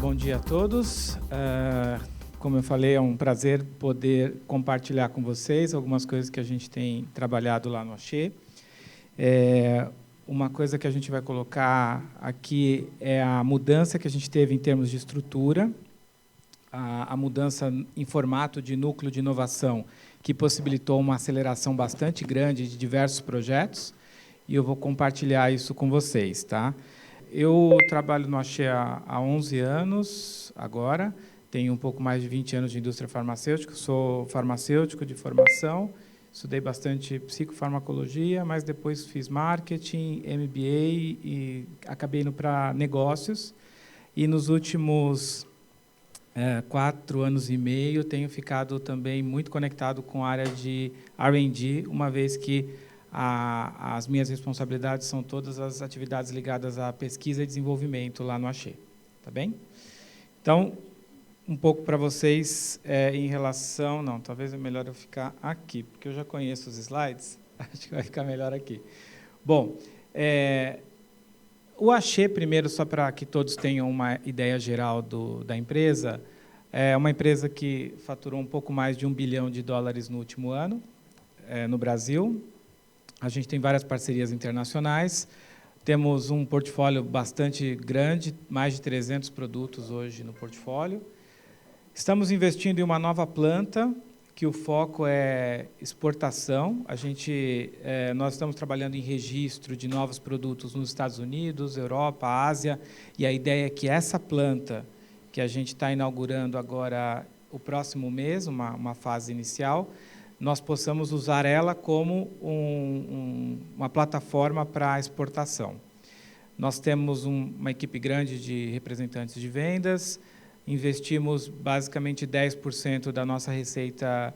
Bom dia a todos. Como eu falei, é um prazer poder compartilhar com vocês algumas coisas que a gente tem trabalhado lá no Axê. Uma coisa que a gente vai colocar aqui é a mudança que a gente teve em termos de estrutura, a mudança em formato de núcleo de inovação, que possibilitou uma aceleração bastante grande de diversos projetos, e eu vou compartilhar isso com vocês, tá? Eu trabalho no Axê há 11 anos, agora, tenho um pouco mais de 20 anos de indústria farmacêutica, sou farmacêutico de formação, estudei bastante psicofarmacologia, mas depois fiz marketing, MBA e acabei indo para negócios. E nos últimos 4 anos e meio tenho ficado também muito conectado com a área de R&D, uma vez que as minhas responsabilidades são todas as atividades ligadas à pesquisa e desenvolvimento lá no Axê. Tá bem? Então, um pouco para vocês em relação... Não, talvez é melhor eu ficar aqui, porque eu já conheço os slides, acho que vai ficar melhor aqui. Bom, o Axê, primeiro, só para que todos tenham uma ideia geral da empresa, é uma empresa que faturou um pouco mais de $1 bilhão no último ano, no Brasil. A gente tem várias parcerias internacionais, temos um portfólio bastante grande, mais de 300 produtos hoje no portfólio. Estamos investindo em uma nova planta, que o foco é exportação. Nós estamos trabalhando em registro de novos produtos nos Estados Unidos, Europa, Ásia, e a ideia é que essa planta, que a gente está inaugurando agora o próximo mês, uma fase inicial, nós possamos usar ela como uma plataforma para exportação. Nós temos uma equipe grande de representantes de vendas, investimos basicamente 10% da nossa receita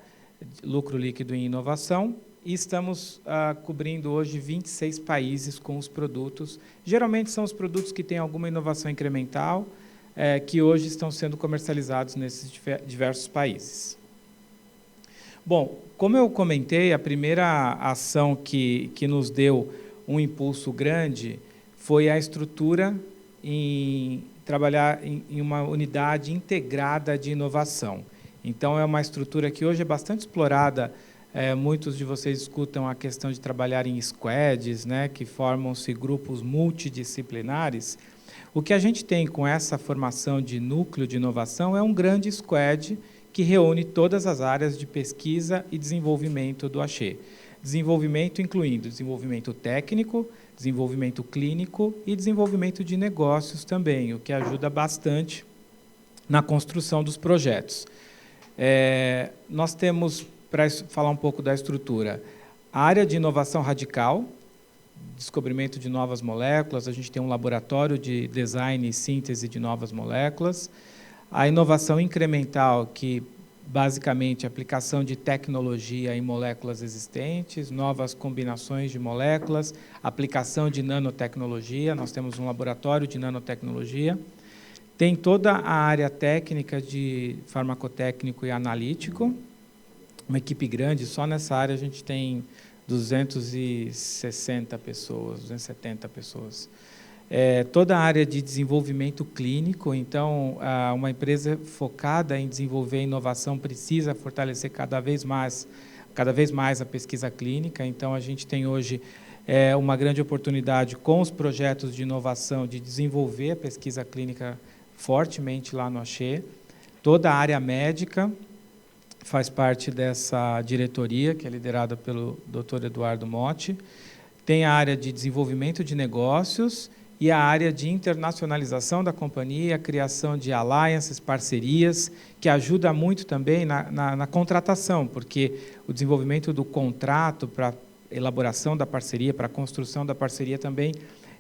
lucro líquido em inovação e estamos cobrindo hoje 26 países com os produtos. Geralmente são os produtos que têm alguma inovação incremental, que hoje estão sendo comercializados nesses diversos países. Bom, como eu comentei, a primeira ação que nos deu um impulso grande foi a estrutura em trabalhar em uma unidade integrada de inovação. Então, é uma estrutura que hoje é bastante explorada. Muitos de vocês escutam a questão de trabalhar em squads, né, que formam-se grupos multidisciplinares. O que a gente tem com essa formação de núcleo de inovação é um grande squad que reúne todas as áreas de pesquisa e desenvolvimento do Axê. Desenvolvimento incluindo desenvolvimento técnico, desenvolvimento clínico e desenvolvimento de negócios também, o que ajuda bastante na construção dos projetos. Nós temos, para falar um pouco da estrutura, a área de inovação radical, descobrimento de novas moléculas, a gente tem um laboratório de design e síntese de novas moléculas. A inovação incremental, que basicamente é a aplicação de tecnologia em moléculas existentes, novas combinações de moléculas, aplicação de nanotecnologia, nós temos um laboratório de nanotecnologia. Tem toda a área técnica de farmacotécnico e analítico, uma equipe grande, só nessa área a gente tem 260 pessoas, 270 pessoas. Toda a área de desenvolvimento clínico, então, uma empresa focada em desenvolver inovação precisa fortalecer cada vez mais a pesquisa clínica. Então, a gente tem hoje uma grande oportunidade com os projetos de inovação de desenvolver a pesquisa clínica fortemente lá no Axê. Toda a área médica faz parte dessa diretoria, que é liderada pelo Dr. Eduardo Motti. Tem a área de desenvolvimento de negócios e a área de internacionalização da companhia, a criação de alliances, parcerias, que ajuda muito também na contratação, porque o desenvolvimento do contrato para elaboração da parceria, para a construção da parceria também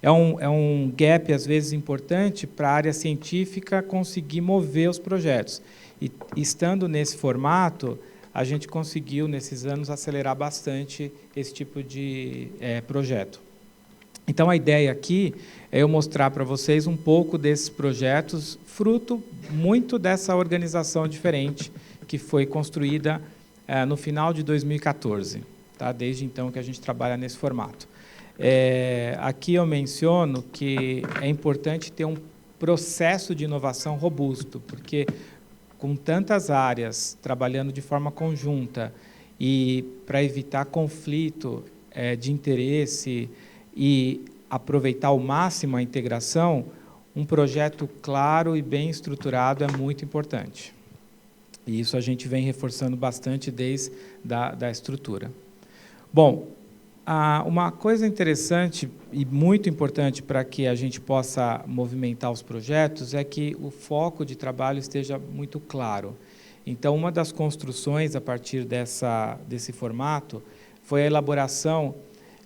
é um gap, às vezes, importante para a área científica conseguir mover os projetos. E, estando nesse formato, a gente conseguiu, nesses anos, acelerar bastante esse tipo de projeto. Então, a ideia aqui é eu mostrar para vocês um pouco desses projetos, fruto muito dessa organização diferente que foi construída no final de 2014. Tá? Desde então que a gente trabalha nesse formato. Aqui eu menciono que é importante ter processo de inovação robusto, porque com tantas áreas trabalhando de forma conjunta e para evitar conflito de interesse e aproveitar ao máximo a integração, um projeto claro e bem estruturado é muito importante. E isso a gente vem reforçando bastante desde da estrutura. Bom, uma coisa interessante e muito importante para que a gente possa movimentar os projetos é que o foco de trabalho esteja muito claro. Então, uma das construções a partir desse formato foi a elaboração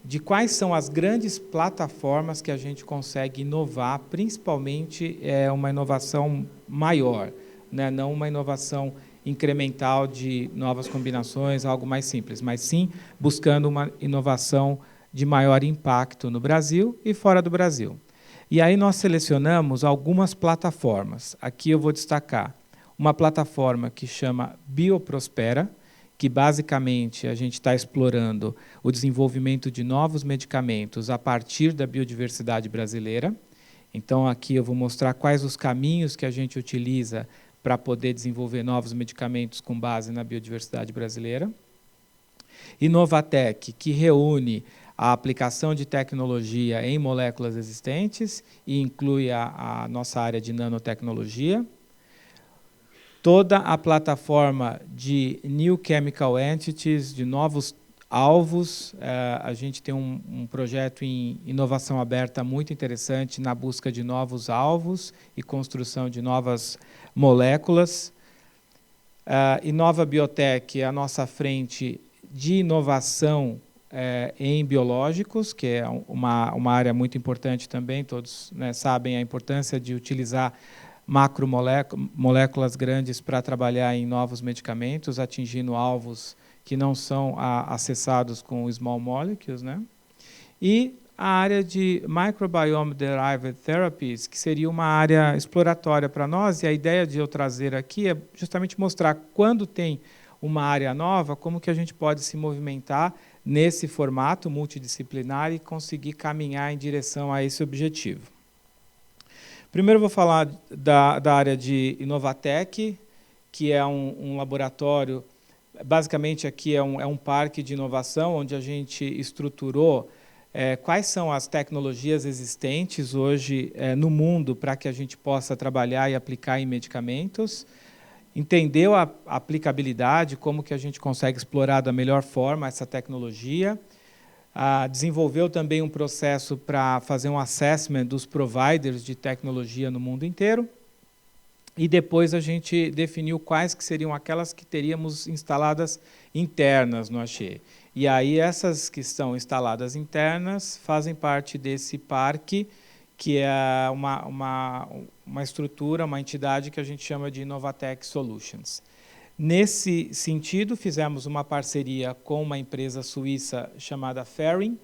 de quais são as grandes plataformas que a gente consegue inovar, principalmente uma inovação maior, né? Não uma inovação incremental de novas combinações, algo mais simples, mas sim buscando uma inovação de maior impacto no Brasil e fora do Brasil. E aí nós selecionamos algumas plataformas. Aqui eu vou destacar uma plataforma que chama Bioprospera, que basicamente a gente está explorando o desenvolvimento de novos medicamentos a partir da biodiversidade brasileira. Então, aqui eu vou mostrar quais os caminhos que a gente utiliza para poder desenvolver novos medicamentos com base na biodiversidade brasileira. Inovatec, que reúne a aplicação de tecnologia em moléculas existentes e inclui a nossa área de nanotecnologia. Toda a plataforma de New Chemical Entities, de novos alvos. A gente tem um projeto em inovação aberta muito interessante na busca de novos alvos e construção de novas moléculas. Inova Biotech é a nossa frente de inovação em biológicos, que é uma área muito importante também. Todos, né, sabem a importância de utilizar macromoléculas grandes para trabalhar em novos medicamentos, atingindo alvos que não são acessados com small molecules, né? E a área de Microbiome Derived Therapies, que seria uma área exploratória para nós, e a ideia de eu trazer aqui é justamente mostrar quando tem uma área nova, como que a gente pode se movimentar nesse formato multidisciplinar e conseguir caminhar em direção a esse objetivo. Primeiro eu vou falar da área de Inovatec, que é um laboratório, basicamente aqui é um parque de inovação, onde a gente estruturou quais são as tecnologias existentes hoje no mundo para que a gente possa trabalhar e aplicar em medicamentos, entendeu a aplicabilidade, como que a gente consegue explorar da melhor forma essa tecnologia, desenvolveu também um processo para fazer um assessment dos providers de tecnologia no mundo inteiro, e depois a gente definiu quais que seriam aquelas que teríamos instaladas internas no Axê. E aí essas que estão instaladas internas fazem parte desse parque, que é uma estrutura, uma entidade que a gente chama de Inovatec Solutions. Nesse sentido, fizemos uma parceria com uma empresa suíça chamada Ferring.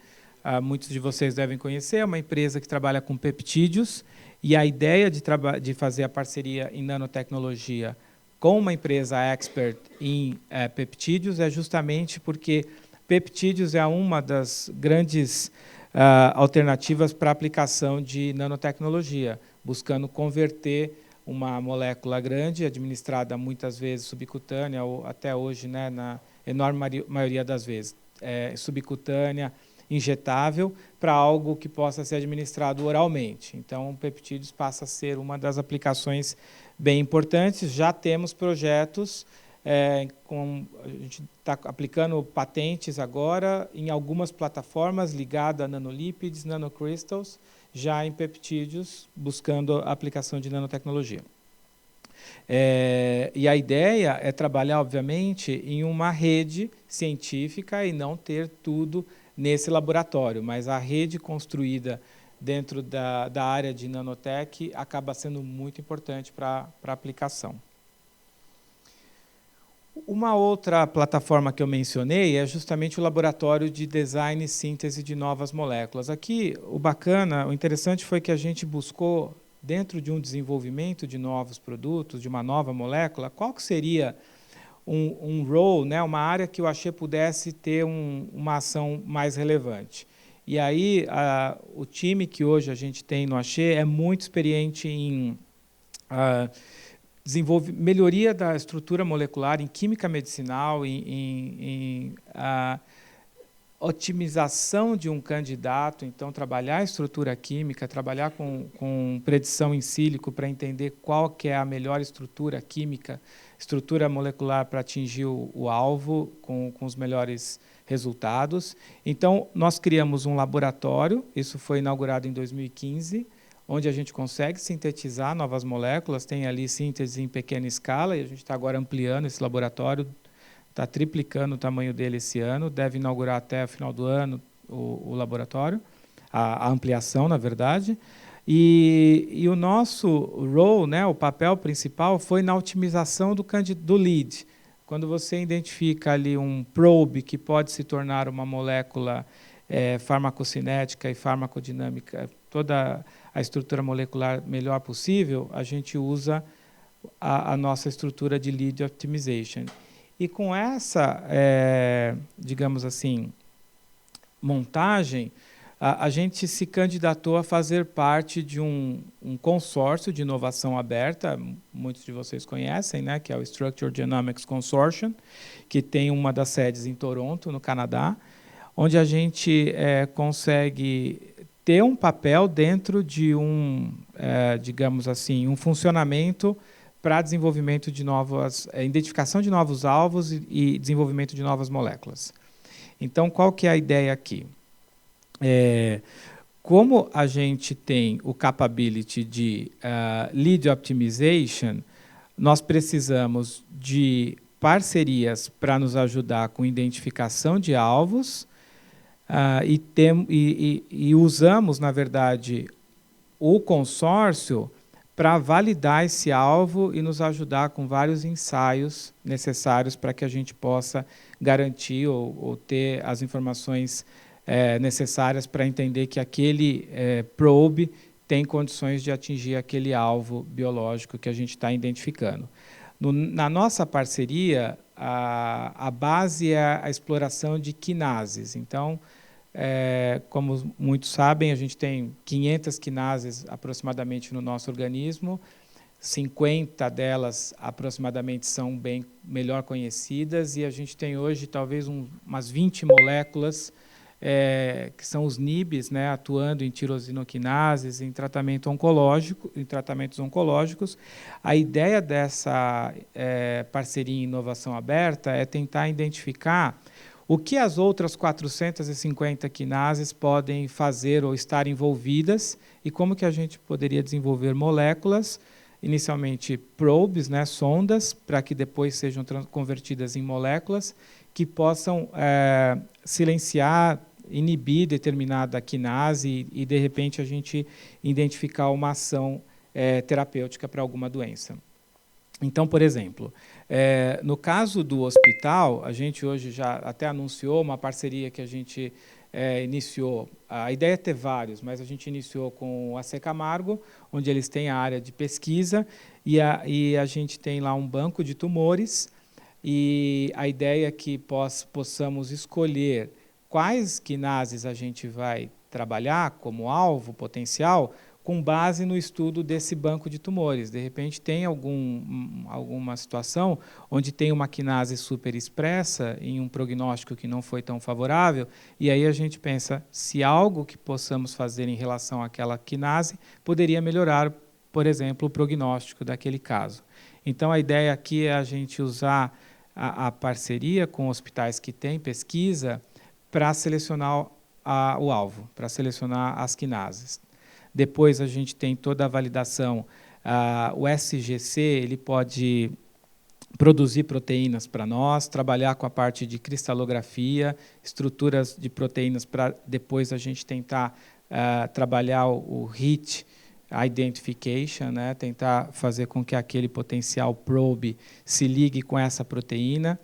Muitos de vocês devem conhecer, é uma empresa que trabalha com peptídeos, e a ideia de fazer a parceria em nanotecnologia com uma empresa expert em peptídeos é justamente porque peptídeos é uma das grandes alternativas para a aplicação de nanotecnologia, buscando converter uma molécula grande, administrada muitas vezes subcutânea, ou até hoje, né, na enorme maioria das vezes, subcutânea, injetável, para algo que possa ser administrado oralmente. Então, o peptídeos passa a ser uma das aplicações bem importantes. Já temos projetos, a gente está aplicando patentes agora em algumas plataformas ligadas a nanolípides, nanocrystals, já em peptídeos, buscando a aplicação de nanotecnologia. E a ideia é trabalhar, obviamente, em uma rede científica e não ter tudo nesse laboratório, mas a rede construída dentro da área de nanotech acaba sendo muito importante para a aplicação. Uma outra plataforma que eu mencionei é justamente o laboratório de design e síntese de novas moléculas. Aqui, o interessante foi que a gente buscou, dentro de um desenvolvimento de novos produtos, de uma nova molécula, qual que seria um role, né, uma área que o Axê pudesse ter uma ação mais relevante. E aí, o time que hoje a gente tem no Axê é muito experiente em melhoria da estrutura molecular, em química medicinal, em otimização de um candidato, então trabalhar a estrutura química, trabalhar com predição em sílico para entender qual que é a melhor estrutura química, estrutura molecular para atingir o alvo com os melhores resultados. Então, nós criamos um laboratório, isso foi inaugurado em 2015, onde a gente consegue sintetizar novas moléculas, tem ali síntese em pequena escala, e a gente está agora ampliando esse laboratório, está triplicando o tamanho dele esse ano, deve inaugurar até o final do ano o laboratório, a ampliação, na verdade. E o nosso role, né, o papel principal, foi na otimização do lead. Quando você identifica ali um probe que pode se tornar uma molécula farmacocinética e farmacodinâmica, toda a estrutura molecular melhor possível, a gente usa a nossa estrutura de lead optimization. E com essa, digamos assim, montagem, a gente se candidatou a fazer parte de um consórcio de inovação aberta, muitos de vocês conhecem, né, que é o Structured Genomics Consortium, que tem uma das sedes em Toronto, no Canadá, onde a gente consegue ter um papel dentro de digamos assim, um funcionamento para desenvolvimento de identificação de novos alvos e desenvolvimento de novas moléculas. Então, qual que é a ideia aqui? Como a gente tem o capability de lead optimization, nós precisamos de parcerias para nos ajudar com identificação de alvos e usamos, na verdade, o consórcio para validar esse alvo e nos ajudar com vários ensaios necessários para que a gente possa garantir ou ter as informações necessárias para entender que aquele probe tem condições de atingir aquele alvo biológico que a gente está identificando. Na nossa parceria, a base é a exploração de quinases. Então, como muitos sabem, a gente tem 500 quinases aproximadamente no nosso organismo, 50 delas aproximadamente são bem melhor conhecidas, e a gente tem hoje talvez umas 20 moléculas que são os NIBs, né, atuando em tirosinoquinases, em tratamento oncológico, em tratamentos oncológicos. A ideia dessa parceria em inovação aberta é tentar identificar o que as outras 450 quinases podem fazer ou estar envolvidas e como que a gente poderia desenvolver moléculas, inicialmente probes, né, sondas, para que depois sejam convertidas em moléculas que possam silenciar, inibir determinada quinase e, de repente, a gente identificar uma ação terapêutica para alguma doença. Então, por exemplo, no caso do hospital, a gente hoje já até anunciou uma parceria que a gente iniciou. A ideia é ter vários, mas a gente iniciou com a C. Camargo, onde eles têm a área de pesquisa, e a gente tem lá um banco de tumores, e a ideia é que possamos escolher quais quinases a gente vai trabalhar como alvo potencial, com base no estudo desse banco de tumores. De repente, tem alguma situação onde tem uma quinase super expressa em um prognóstico que não foi tão favorável, e aí a gente pensa se algo que possamos fazer em relação àquela quinase poderia melhorar, por exemplo, o prognóstico daquele caso. Então, a ideia aqui é a gente usar a parceria com hospitais que têm pesquisa para selecionar o alvo, para selecionar as quinases. Depois a gente tem toda a validação. O SGC ele pode produzir proteínas para nós, trabalhar com a parte de cristalografia, estruturas de proteínas para depois a gente tentar trabalhar o hit identification, né? Tentar fazer com que aquele potencial probe se ligue com essa proteína.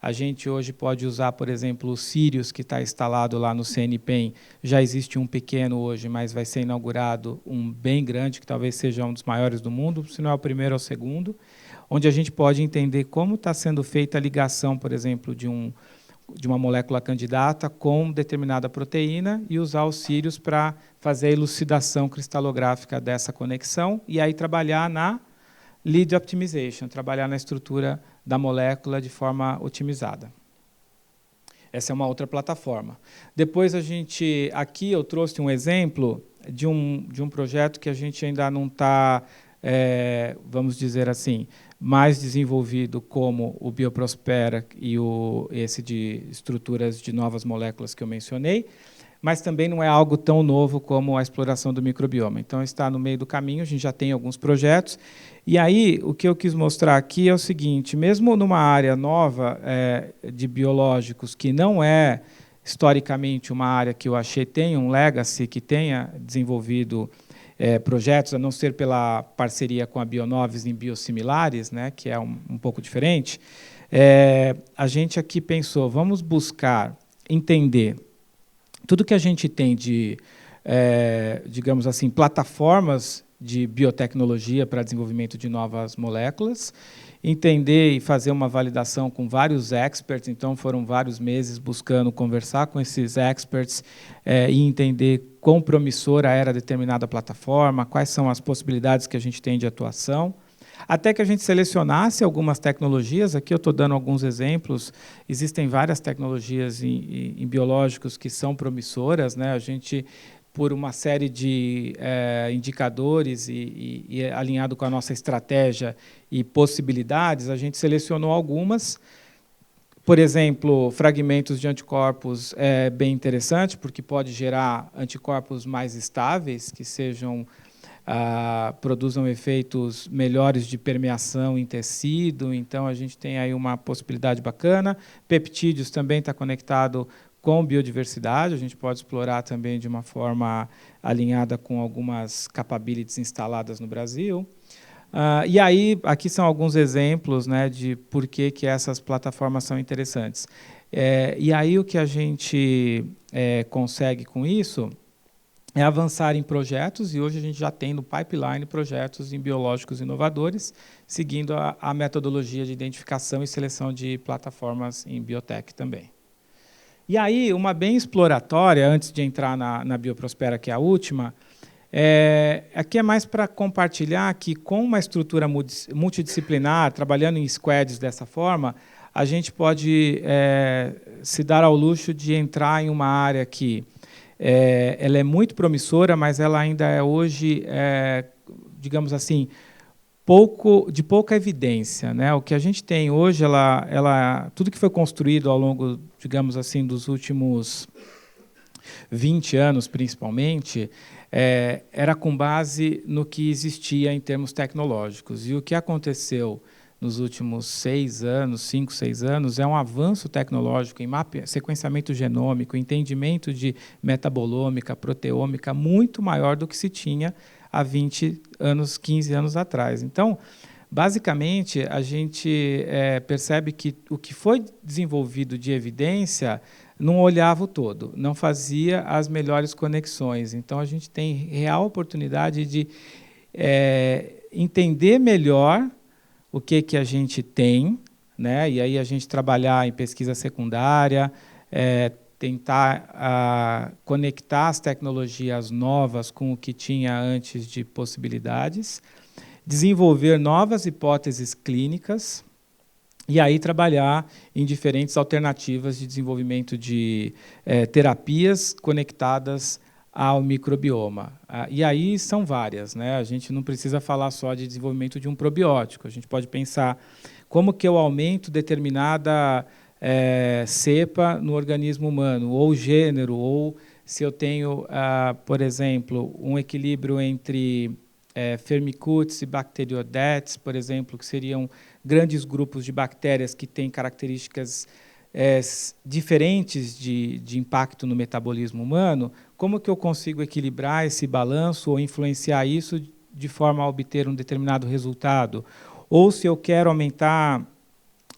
A gente hoje pode usar, por exemplo, o Sirius, que está instalado lá no CNPEM. Já existe um pequeno hoje, mas vai ser inaugurado um bem grande, que talvez seja um dos maiores do mundo, se não é o primeiro ou o segundo, onde a gente pode entender como está sendo feita a ligação, por exemplo, de um de uma molécula candidata com determinada proteína e usar os círios para fazer a elucidação cristalográfica dessa conexão e aí trabalhar na lead optimization, trabalhar na estrutura da molécula de forma otimizada. Essa é uma outra plataforma. Depois aqui eu trouxe um exemplo de um projeto que a gente ainda não está, vamos dizer assim, mais desenvolvido como o Bioprospera e esse de estruturas de novas moléculas que eu mencionei, mas também não é algo tão novo como a exploração do microbioma. Então, está no meio do caminho, a gente já tem alguns projetos. E aí, o que eu quis mostrar aqui é o seguinte, mesmo numa área nova de biológicos, que não é historicamente uma área que eu achei tenha um legacy, que tenha desenvolvido projetos, a não ser pela parceria com a Bionovis em biosimilares, né, que é um pouco diferente, a gente aqui pensou, vamos buscar entender tudo que a gente tem de, digamos assim, plataformas de biotecnologia para desenvolvimento de novas moléculas, entender e fazer uma validação com vários experts, então foram vários meses buscando conversar com esses experts e entender quão promissora era determinada plataforma, quais são as possibilidades que a gente tem de atuação, até que a gente selecionasse algumas tecnologias. Aqui eu estou dando alguns exemplos, existem várias tecnologias em biológicos que são promissoras, né? A gente, por uma série de indicadores e alinhado com a nossa estratégia e possibilidades, a gente selecionou algumas. Por exemplo, fragmentos de anticorpos é bem interessante, porque pode gerar anticorpos mais estáveis, que produzam efeitos melhores de permeação em tecido, então a gente tem aí uma possibilidade bacana. Peptídeos também está conectado com biodiversidade, a gente pode explorar também de uma forma alinhada com algumas capabilities instaladas no Brasil. E aí, aqui são alguns exemplos, né, de por que essas plataformas são interessantes. E aí o que a gente consegue com isso é avançar em projetos, e hoje a gente já tem no pipeline projetos em biológicos inovadores, seguindo a metodologia de identificação e seleção de plataformas em biotech também. E aí, uma bem exploratória, antes de entrar na Bioprospera, que é a última, aqui é mais para compartilhar que, com uma estrutura multidisciplinar, trabalhando em squads dessa forma, a gente pode se dar ao luxo de entrar em uma área que ela é muito promissora, mas ela ainda é hoje, digamos assim, de pouca evidência, né? O que a gente tem hoje, tudo que foi construído ao longo, digamos assim, dos últimos 20 anos, principalmente, era com base no que existia em termos tecnológicos. E o que aconteceu nos últimos 5, 6 anos, é um avanço tecnológico em sequenciamento genômico, entendimento de metabolômica, proteômica, muito maior do que se tinha há 20 anos, 15 anos atrás. Então, basicamente, a gente percebe que o que foi desenvolvido de evidência não olhava o todo, não fazia as melhores conexões. Então, a gente tem real oportunidade de entender melhor o que a gente tem, né? E aí a gente trabalhar em pesquisa secundária, tentar conectar as tecnologias novas com o que tinha antes de possibilidades, desenvolver novas hipóteses clínicas e aí trabalhar em diferentes alternativas de desenvolvimento de terapias conectadas ao microbioma. E aí são várias, né? A gente não precisa falar só de desenvolvimento de um probiótico, a gente pode pensar como que eu aumento determinada cepa no organismo humano, ou gênero, ou se eu tenho, por exemplo, um equilíbrio entre Firmicutes e Bacteroidetes, por exemplo, que seriam grandes grupos de bactérias que têm características diferentes de impacto no metabolismo humano. Como que eu consigo equilibrar esse balanço ou influenciar isso de forma a obter um determinado resultado? Ou se eu quero aumentar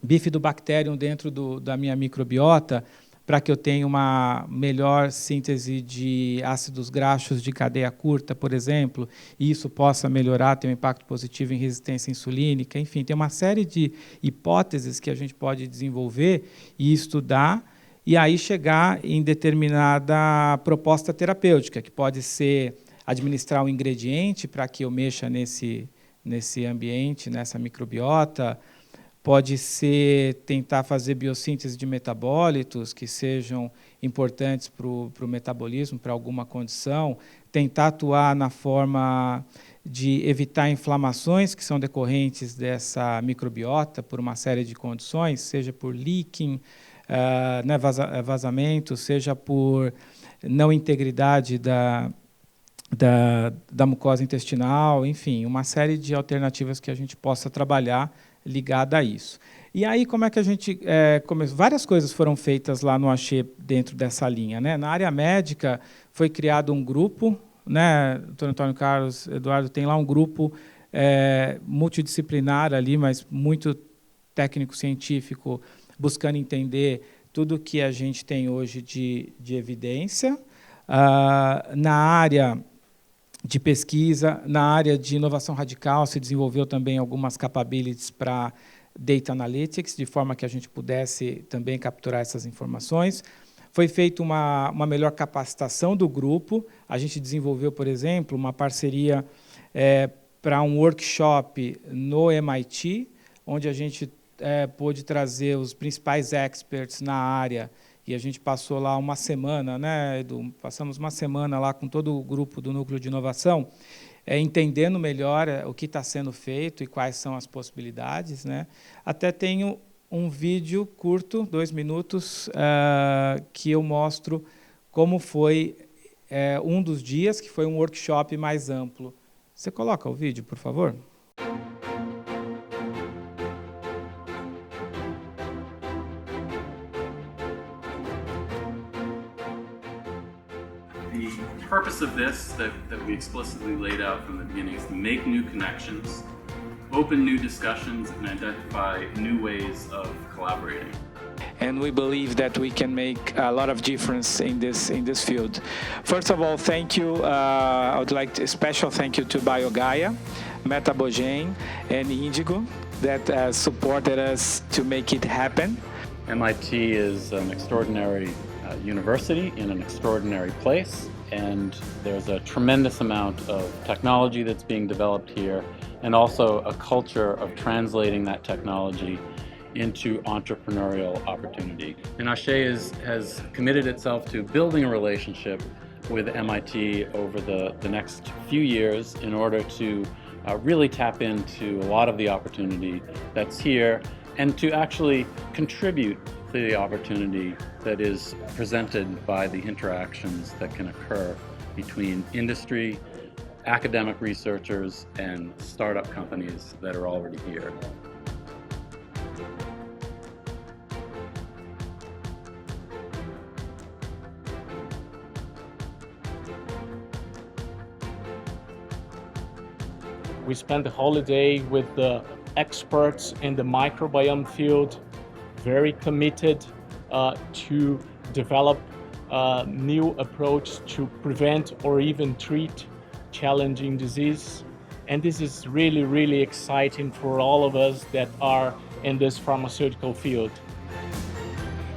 Bifidobacterium dentro da minha microbiota, para que eu tenha uma melhor síntese de ácidos graxos de cadeia curta, por exemplo, e isso possa melhorar, ter um impacto positivo em resistência insulínica. Enfim, tem uma série de hipóteses que a gente pode desenvolver e estudar e aí chegar em determinada proposta terapêutica, que pode ser administrar um ingrediente para que eu mexa nesse ambiente, nessa microbiota, pode ser tentar fazer biossíntese de metabólitos que sejam importantes para o metabolismo, para alguma condição, tentar atuar na forma de evitar inflamações que são decorrentes dessa microbiota por uma série de condições, seja por leaking, vazamento, seja por não integridade da mucosa intestinal, enfim, uma série de alternativas que a gente possa trabalhar ligada a isso. E aí, como é que a gente começou? Várias coisas foram feitas lá no Axê dentro dessa linha, né? Na área médica, foi criado um grupo, né? Dr. Antônio Carlos, Eduardo, tem lá um grupo multidisciplinar ali, mas muito técnico-científico, buscando entender tudo que a gente tem hoje de evidência. Na área de pesquisa, na área de inovação radical, se desenvolveu também algumas capabilities para data analytics, de forma que a gente pudesse também capturar essas informações. Foi feita uma melhor capacitação do grupo. A gente desenvolveu, por exemplo, uma parceria para um workshop no MIT, onde a gente pôde trazer os principais experts na área, e a gente passou lá uma semana, né, Edu? Passamos uma semana lá com todo o grupo do Núcleo de Inovação, entendendo melhor o que está sendo feito e quais são as possibilidades, né? Até tenho um vídeo curto, 2 minutos, que eu mostro como foi um dos dias, que foi um workshop mais amplo. Você coloca o vídeo, por favor? The purpose of this that we explicitly laid out from the beginning is to make new connections, open new discussions, and identify new ways of collaborating. And we believe that we can make a lot of difference in this field. First of all, thank you. I would like a special thank you to BioGaia, Metabogen, and Indigo that supported us to make it happen. MIT is an extraordinary university in an extraordinary place, and there's a tremendous amount of technology that's being developed here, and also a culture of translating that technology into entrepreneurial opportunity. And Axé has committed itself to building a relationship with MIT over the next few years in order to really tap into a lot of the opportunity that's here, and to actually contribute to the opportunity that is presented by the interactions that can occur between industry, academic researchers, and startup companies that are already here. We spent the holiday with the experts in the microbiome field, very committed to develop a new approach to prevent or even treat challenging disease. And this is really, really exciting for all of us that are in this pharmaceutical field.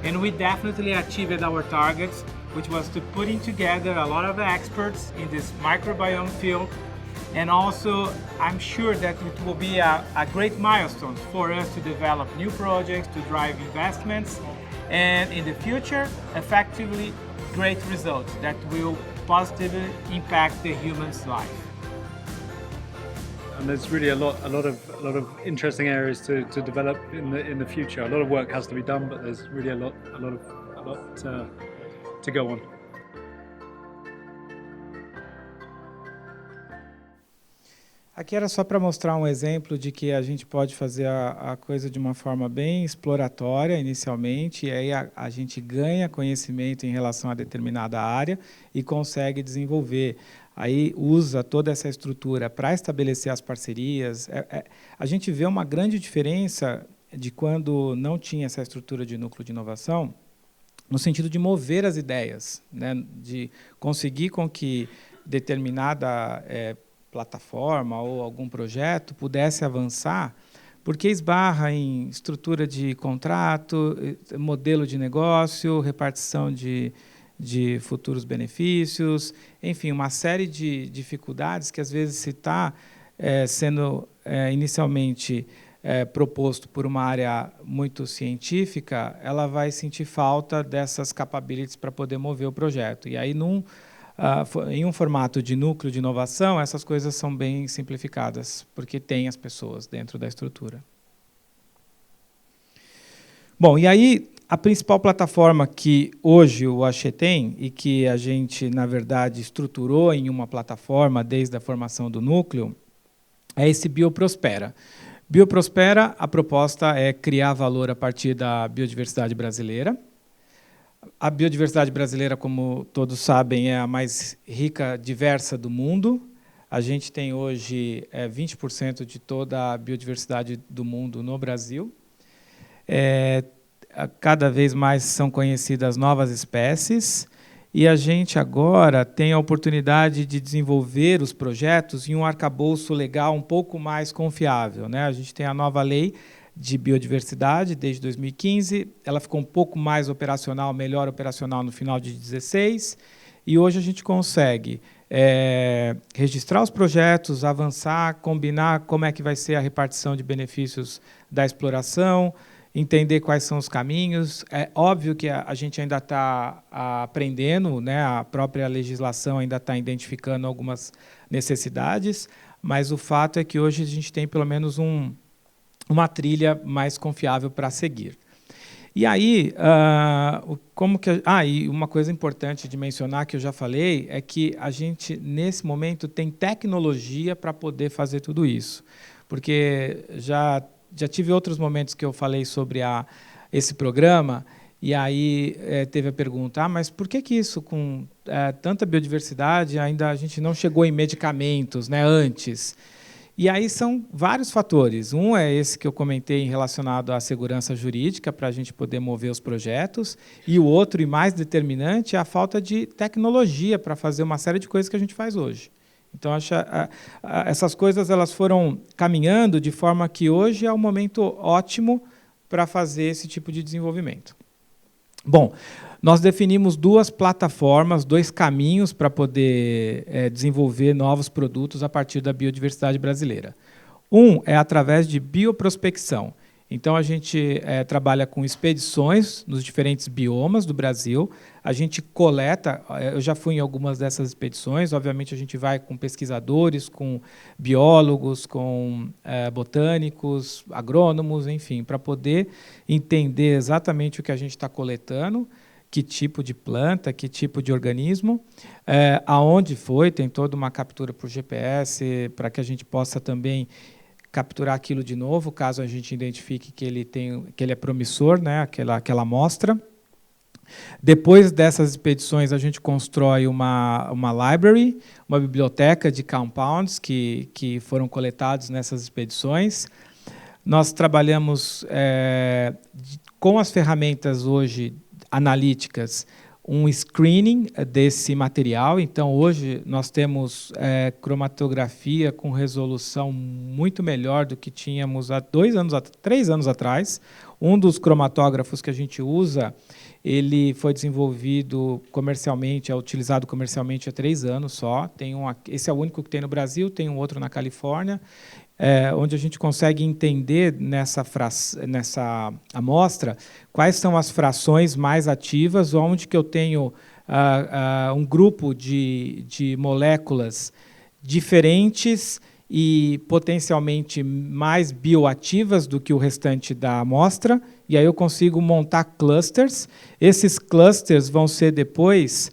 And we definitely achieved our targets, which was to putting together a lot of experts in this microbiome field. And also, I'm sure that it will be a great milestone for us to develop new projects, to drive investments, and in the future, effectively, great results that will positively impact the human's life. And there's really a lot of interesting areas to develop in the future. A lot of work has to be done, but there's really a lot to go on. Aqui era só para mostrar um exemplo de que a gente pode fazer a coisa de uma forma bem exploratória inicialmente, e aí a gente ganha conhecimento em relação a determinada área e consegue desenvolver. Aí usa toda essa estrutura para estabelecer as parcerias. A gente vê uma grande diferença de quando não tinha essa estrutura de núcleo de inovação, no sentido de mover as ideias, né? De conseguir com que determinada plataforma ou algum projeto pudesse avançar, porque esbarra em estrutura de contrato, modelo de negócio, repartição de futuros benefícios, enfim, uma série de dificuldades que, às vezes, se está sendo inicialmente proposto por uma área muito científica, ela vai sentir falta dessas capabilities para poder mover o projeto. E aí, em um formato de núcleo de inovação, essas coisas são bem simplificadas, porque tem as pessoas dentro da estrutura. Bom, e aí, a principal plataforma que hoje o Axê tem, e que a gente, na verdade, estruturou em uma plataforma desde a formação do núcleo, é esse Bioprospera. Bioprospera, a proposta é criar valor a partir da biodiversidade brasileira. A biodiversidade brasileira, como todos sabem, é a mais rica, diversa do mundo. A gente tem hoje 20% de toda a biodiversidade do mundo no Brasil. Cada vez mais são conhecidas novas espécies, e a gente agora tem a oportunidade de desenvolver os projetos em um arcabouço legal um pouco mais confiável, né? A gente tem a nova lei de biodiversidade desde 2015, ela ficou um pouco mais operacional, melhor operacional no final de 2016, e hoje a gente consegue registrar os projetos, avançar, combinar como é que vai ser a repartição de benefícios da exploração, entender quais são os caminhos. É óbvio que a gente ainda está aprendendo, né? A própria legislação ainda está identificando algumas necessidades, mas o fato é que hoje a gente tem pelo menos uma trilha mais confiável para seguir. E aí, e uma coisa importante de mencionar, que eu já falei, é que a gente, nesse momento, tem tecnologia para poder fazer tudo isso. Porque já tive outros momentos que eu falei sobre esse programa, e aí teve a pergunta, mas por que isso, com tanta biodiversidade, ainda a gente não chegou em medicamentos, né, antes? E aí são vários fatores. Um é esse que eu comentei relacionado à segurança jurídica, para a gente poder mover os projetos, e o outro, e mais determinante, é a falta de tecnologia para fazer uma série de coisas que a gente faz hoje. Então, essas coisas elas foram caminhando de forma que hoje é um momento ótimo para fazer esse tipo de desenvolvimento. Bom, nós definimos duas plataformas, dois caminhos para poder desenvolver novos produtos a partir da biodiversidade brasileira. Um é através de bioprospecção. Então, a gente trabalha com expedições nos diferentes biomas do Brasil. A gente coleta, eu já fui em algumas dessas expedições, obviamente a gente vai com pesquisadores, com biólogos, com botânicos, agrônomos, enfim, para poder entender exatamente o que a gente está coletando, que tipo de planta, que tipo de organismo, aonde foi, tem toda uma captura por GPS, para que a gente possa também capturar aquilo de novo, caso a gente identifique que ele é promissor, né, aquela amostra. Depois dessas expedições, a gente constrói uma library, uma biblioteca de compounds que foram coletados nessas expedições. Nós trabalhamos com as ferramentas hoje analíticas, um screening desse material. Então, hoje, nós temos cromatografia com resolução muito melhor do que tínhamos há 3 anos atrás. Um dos cromatógrafos que a gente usa, ele foi desenvolvido comercialmente, é utilizado comercialmente há 3 anos só. Esse é o único que tem no Brasil, tem um outro na Califórnia, onde a gente consegue entender nessa amostra quais são as frações mais ativas, onde que eu tenho um grupo de moléculas diferentes e potencialmente mais bioativas do que o restante da amostra, e aí eu consigo montar clusters. Esses clusters vão ser depois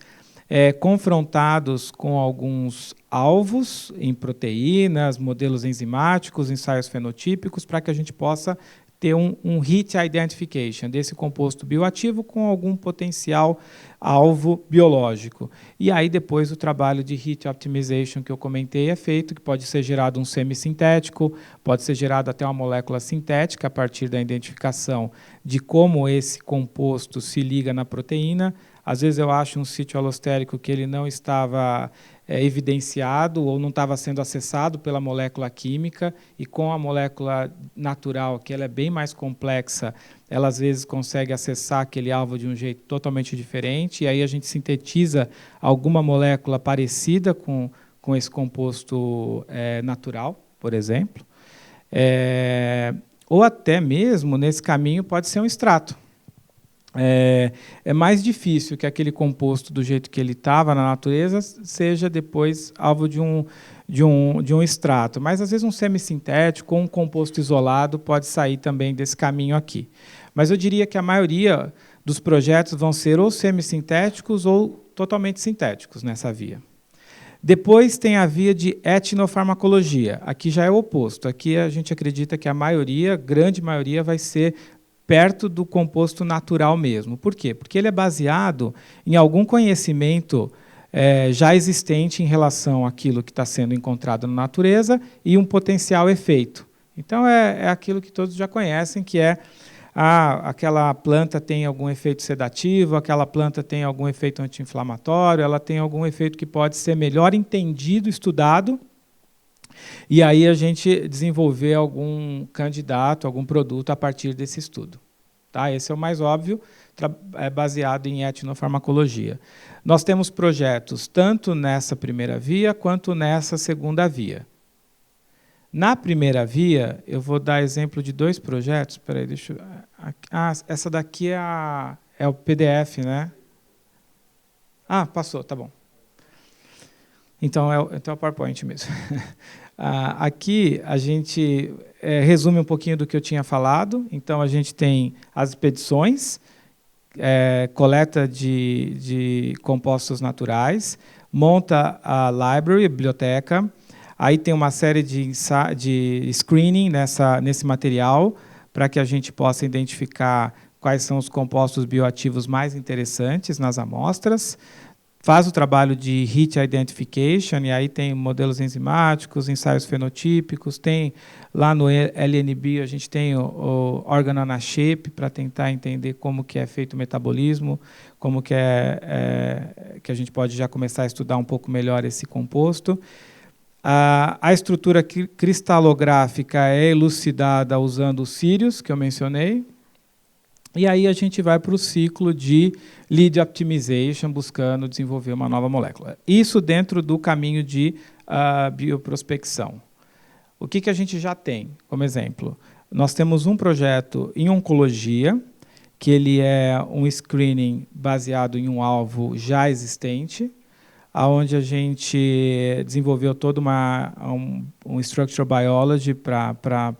confrontados com alguns alvos em proteínas, modelos enzimáticos, ensaios fenotípicos, para que a gente possa ter um hit identification desse composto bioativo com algum potencial alvo biológico. E aí depois o trabalho de hit optimization que eu comentei é feito, que pode ser gerado um semissintético, pode ser gerado até uma molécula sintética a partir da identificação de como esse composto se liga na proteína. Às vezes eu acho um sítio alostérico que ele não estava evidenciado ou não estava sendo acessado pela molécula química, e com a molécula natural, que ela é bem mais complexa, ela às vezes consegue acessar aquele alvo de um jeito totalmente diferente, e aí a gente sintetiza alguma molécula parecida com esse composto natural, por exemplo. Ou até mesmo, nesse caminho, pode ser um extrato. É mais difícil que aquele composto, do jeito que ele estava na natureza, seja depois alvo de um extrato. Mas, às vezes, um semissintético ou um composto isolado pode sair também desse caminho aqui. Mas eu diria que a maioria dos projetos vão ser ou semissintéticos ou totalmente sintéticos nessa via. Depois tem a via de etnofarmacologia. Aqui já é o oposto. Aqui a gente acredita que a maioria, grande maioria, vai ser perto do composto natural mesmo. Por quê? Porque ele é baseado em algum conhecimento já existente em relação àquilo que está sendo encontrado na natureza e um potencial efeito. Então, é aquilo que todos já conhecem, que é aquela planta tem algum efeito sedativo, aquela planta tem algum efeito anti-inflamatório, ela tem algum efeito que pode ser melhor entendido, estudado, e aí a gente desenvolver algum candidato, algum produto a partir desse estudo. Tá? Esse é o mais óbvio, baseado em etnofarmacologia. Nós temos projetos tanto nessa primeira via quanto nessa segunda via. Na primeira via, eu vou dar exemplo de 2 projetos. Espera aí, deixa eu... essa daqui é o PDF, né? Passou, tá bom. Então é o PowerPoint mesmo. Aqui a gente resume um pouquinho do que eu tinha falado. Então a gente tem as expedições, coleta de compostos naturais, monta a library, a biblioteca. Aí tem uma série de screening nesse material para que a gente possa identificar quais são os compostos bioativos mais interessantes nas amostras. Faz o trabalho de hit identification, e aí tem modelos enzimáticos, ensaios fenotípicos, tem lá no LNB a gente tem o organonaShape para tentar entender como que é feito o metabolismo, como que que a gente pode já começar a estudar um pouco melhor esse composto. A estrutura cristalográfica é elucidada usando os Sirius, que eu mencionei. E aí a gente vai para o ciclo de lead optimization, buscando desenvolver uma nova molécula. Isso dentro do caminho de bioprospecção. O que a gente já tem, como exemplo? Nós temos um projeto em oncologia, que ele é um screening baseado em um alvo já existente, onde a gente desenvolveu toda um structural biology para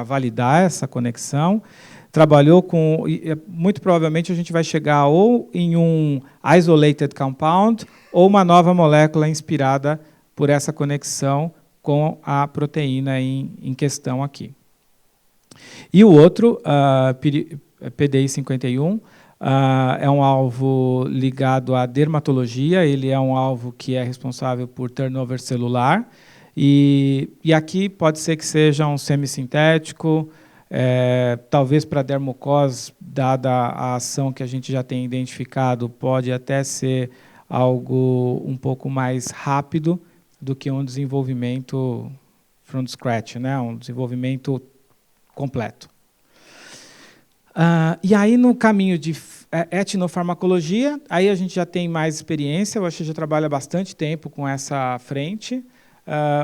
validar essa conexão. Trabalhou com, muito provavelmente a gente vai chegar ou em um isolated compound ou uma nova molécula inspirada por essa conexão com a proteína em questão aqui. E o outro, PDI-51, é um alvo ligado à dermatologia, ele é um alvo que é responsável por turnover celular, e aqui pode ser que seja um semissintético, talvez para dermocose, dada a ação que a gente já tem identificado, pode até ser algo um pouco mais rápido do que um desenvolvimento from scratch, né? Um desenvolvimento completo. E aí, no caminho de etnofarmacologia, aí a gente já tem mais experiência, eu acho que já trabalha bastante tempo com essa frente.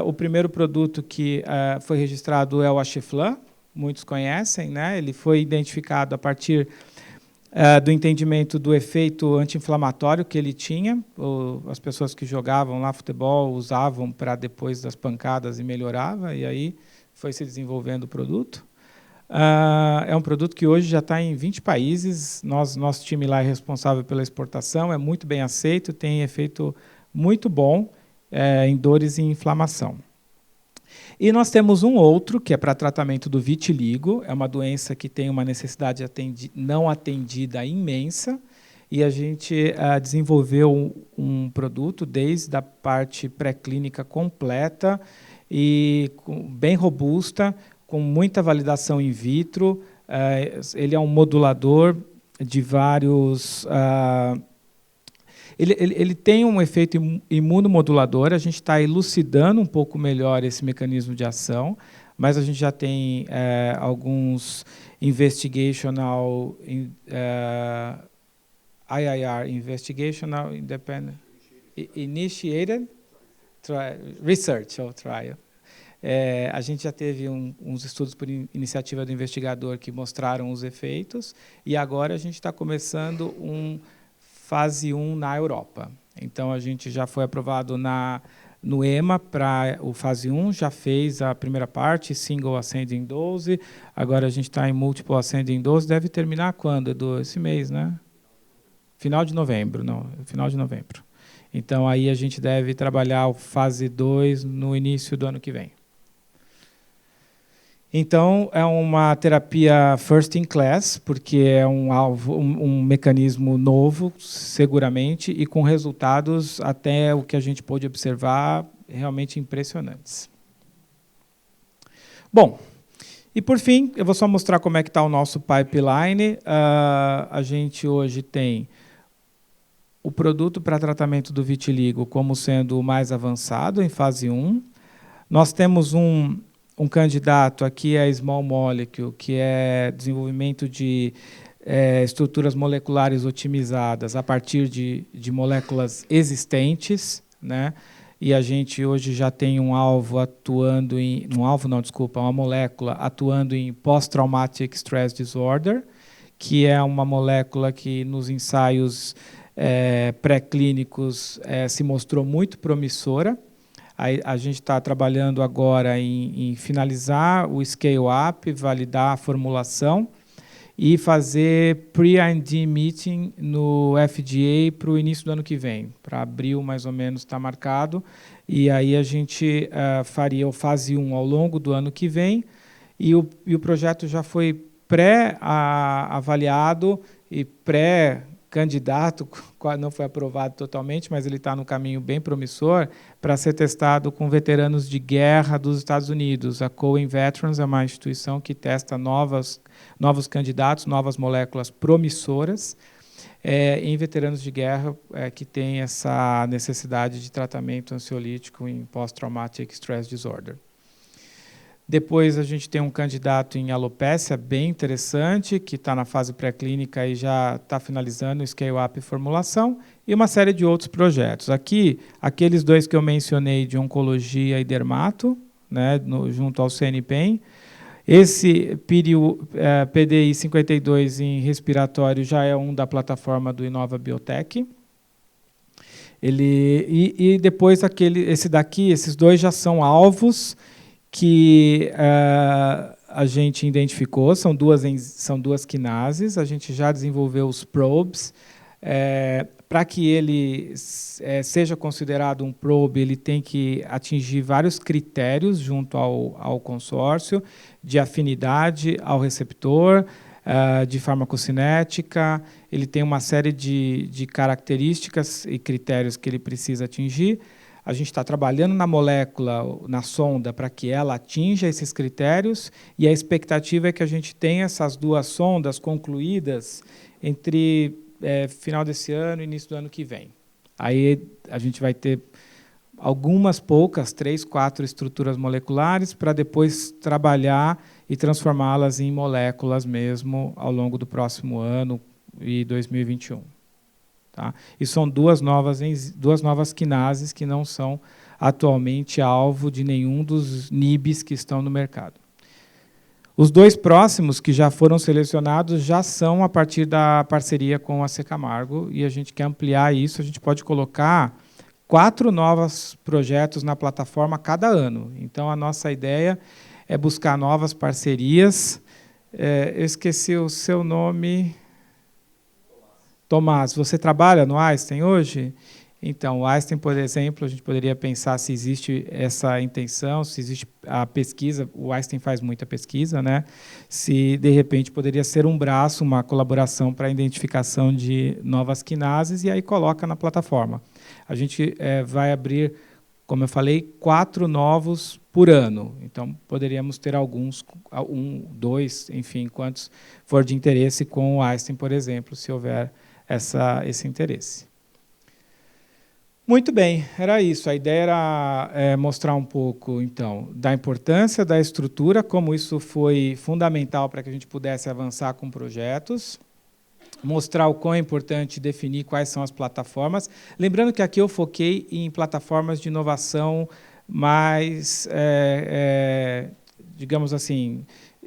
O primeiro produto que foi registrado é o Acheflan, muitos conhecem, né? Ele foi identificado a partir do entendimento do efeito anti-inflamatório que ele tinha. As pessoas que jogavam lá futebol usavam para depois das pancadas e melhorava, e aí foi se desenvolvendo o produto. É um produto que hoje já está em 20 países, nosso time lá é responsável pela exportação, é muito bem aceito, tem efeito muito bom em dores e inflamação. E nós temos um outro, que é para tratamento do vitiligo, é uma doença que tem uma necessidade não atendida imensa, e a gente desenvolveu um produto desde a parte pré-clínica completa e bem robusta, com muita validação in vitro. Ele é um modulador de vários... Ele tem um efeito imunomodulador, a gente está elucidando um pouco melhor esse mecanismo de ação, mas a gente já tem alguns investigational, IIR, Investigational Independent Initiated Research ou Trial. A gente já teve uns estudos por iniciativa do investigador que mostraram os efeitos, e agora a gente está começando fase 1 na Europa. Então, a gente já foi aprovado no EMA para o fase 1, já fez a primeira parte, Single Ascending Dose, agora a gente está em Multiple Ascending Dose, deve terminar quando, Edu? Esse mês, né? Final de novembro, não, final de novembro. Então, aí a gente deve trabalhar o fase 2 no início do ano que vem. Então, é uma terapia first in class, porque é um mecanismo novo, seguramente, e com resultados, até o que a gente pôde observar, realmente impressionantes. Bom, e por fim, eu vou só mostrar como é que está o nosso pipeline. A gente hoje tem o produto para tratamento do vitiligo como sendo o mais avançado, em fase 1. Nós temos um candidato aqui, a Small Molecule, que é desenvolvimento de estruturas moleculares otimizadas a partir de moléculas existentes, né? E a gente hoje já tem um alvo atuando em... uma molécula atuando em Post-Traumatic Stress Disorder, que é uma molécula que nos ensaios pré-clínicos se mostrou muito promissora. A gente está trabalhando agora em finalizar o scale-up, validar a formulação e fazer pre-IND meeting no FDA para o início do ano que vem. Para abril, mais ou menos, está marcado. E aí a gente faria o fase 1 ao longo do ano que vem. E o projeto já foi pré-avaliado e pré-candidato, não foi aprovado totalmente, mas ele está no caminho bem promissor, para ser testado com veteranos de guerra dos Estados Unidos. A Cohen Veterans é uma instituição que testa novos candidatos, novas moléculas promissoras, em veteranos de guerra que têm essa necessidade de tratamento ansiolítico em Post-Traumatic Stress Disorder. Depois a gente tem um candidato em alopécia bem interessante, que está na fase pré-clínica e já está finalizando o scale-up e formulação, e uma série de outros projetos. Aqui, aqueles dois que eu mencionei de oncologia e dermato, né, junto ao CNPEM. Esse PDI 52 em respiratório já é um da plataforma do Inova Biotech. E depois esses dois já são alvos que a gente identificou, são duas quinases, a gente já desenvolveu os probes. Para que ele seja considerado um probe, ele tem que atingir vários critérios junto ao consórcio, de afinidade ao receptor, de farmacocinética, ele tem uma série de características e critérios que ele precisa atingir. A gente está trabalhando na molécula, na sonda, para que ela atinja esses critérios, e a expectativa é que a gente tenha essas duas sondas concluídas entre final desse ano e início do ano que vem. Aí a gente vai ter algumas poucas, 3, 4 estruturas moleculares, para depois trabalhar e transformá-las em moléculas mesmo ao longo do próximo ano e 2021. Tá? E são duas novas quinases que não são atualmente alvo de nenhum dos NIBs que estão no mercado. Os dois próximos que já foram selecionados já são a partir da parceria com a C. Camargo, e a gente quer ampliar isso. A gente pode colocar 4 novos projetos na plataforma cada ano. Então, a nossa ideia é buscar novas parcerias. Eu esqueci o seu nome... Tomás, você trabalha no Einstein hoje? Então, o Einstein, por exemplo, a gente poderia pensar se existe essa intenção, se existe a pesquisa, o Einstein faz muita pesquisa, né? Se, de repente, poderia ser um braço, uma colaboração para a identificação de novas quinases, e aí coloca na plataforma. A gente vai abrir, como eu falei, 4 novos por ano. Então, poderíamos ter alguns, 1, 2, enfim, quantos for de interesse com o Einstein, por exemplo, se houver esse interesse. Muito bem, era isso. A ideia era mostrar um pouco, então, da importância da estrutura, como isso foi fundamental para que a gente pudesse avançar com projetos, mostrar o quão é importante definir quais são as plataformas. Lembrando que aqui eu foquei em plataformas de inovação mais, digamos assim,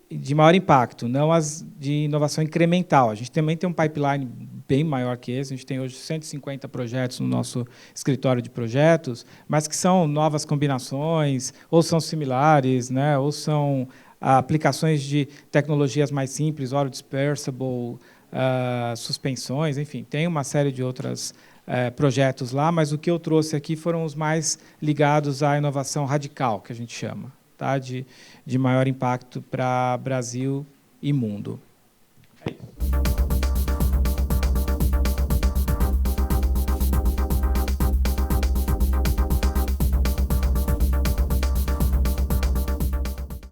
de maior impacto, não as de inovação incremental. A gente também tem um pipeline bem maior que esse. A gente tem hoje 150 projetos no nosso escritório de projetos, mas que são novas combinações, ou são similares, né, ou são aplicações de tecnologias mais simples, oil dispersible, suspensões, enfim, tem uma série de outros projetos lá, mas o que eu trouxe aqui foram os mais ligados à inovação radical, que a gente chama, tá? De maior impacto para Brasil e mundo.